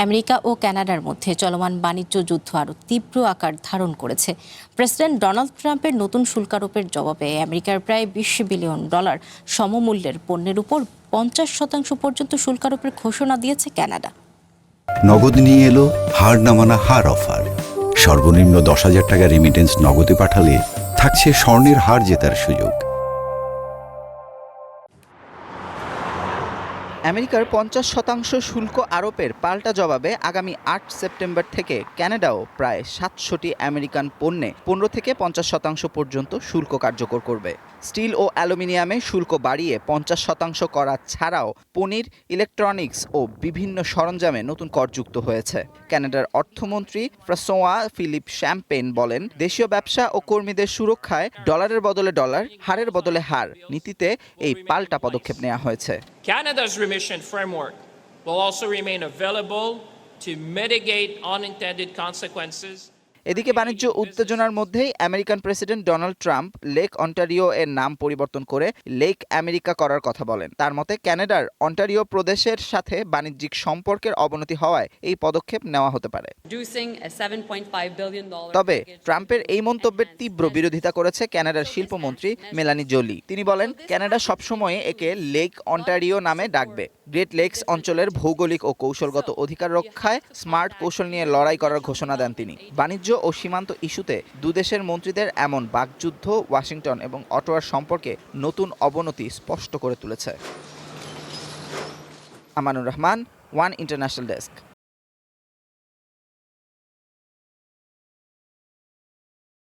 America ও কানাডার মধ্যে চলমান বাণিজ্য যুদ্ধ আরও তীব্র আকার ধারণ করেছে। প্রেসিডেন্ট ডোনাল্ড ট্রাম্পের নতুন শুল্ক আরোপের জবাবে আমেরিকার প্রায় $20 বিলিয়ন সমমূল্যের পণ্যের উপর 50% পর্যন্ত শুল্ক আরোপের ঘোষণা দিয়েছে কানাডা। নগদ নিয়ে এলো হার না মানা হার অফার। সর্বনিম্ন 10,000 টাকা রেমিটেন্স নগদে পাঠালে থাকছে স্বর্ণের হার জেতার সুযোগ। আমেরিকার 50% শুল্ক আরোপের পাল্টা জবাবে আগামী 8 সেপ্টেম্বর থেকে কানাডাও প্রায় 700টি আমেরিকান পণ্যে 15 থেকে 50% পর্যন্ত শুল্ক কার্যকর করবে। স্টিল ও অ্যালুমিনিয়ামে শুল্ক বাড়িয়ে 50% করা ছাড়াও পনির, ইলেকট্রনিক্স ও বিভিন্ন সরঞ্জামে নতুন কর যুক্ত হয়েছে। কানাডার অর্থমন্ত্রী ফ্রাঁসোয়া ফিলিপ শ্যাম্পেন বলেন, দেশীয় ব্যবসা ও কর্মীদের সুরক্ষায় ডলারের বদলে ডলার, হারের বদলে হার নীতিতে এই পাল্টা পদক্ষেপ নেওয়া হয়েছে। Canada's remission framework will also remain available to mitigate unintended consequences. এদিকে বাণিজ্য উত্তেজনার মধ্যেই American president Donald Trump lake Ontario এর নাম পরিবর্তন করে লেক আমেরিকা করার কথা বলেন। তার মতে কানাডার অন্টারিও প্রদেশের সাথে বাণিজ্যিক সম্পর্কের অবনতি হওয়ায় এই পদক্ষেপ নেওয়া হতে পারে। তবে ট্রাম্পের এই মন্তব্যের তীব্র বিরোধিতা করেছে কানাডার শিল্পমন্ত্রী মেলানি জোলি। তিনি বলেন, কানাডা সবসময় একে লেক অন্টারিও নামে ডাকবে। গ্রেট লেকস অঞ্চলের ভৌগোলিক ও কৌশলগত অধিকার রক্ষায় স্মার্ট কৌশল নিয়ে লড়াই করার ঘোষণা দেন তিনি। বাণিজ্য ও সীমান্ত ইস্যুতে দুদেশের মন্ত্রীদের এমন বাকযুদ্ধ ওয়াশিংটন এবং অটোয়ার সম্পর্কে নতুন অবনতি স্পষ্ট করে তুলেছে। Amanur Rahman, one international desk.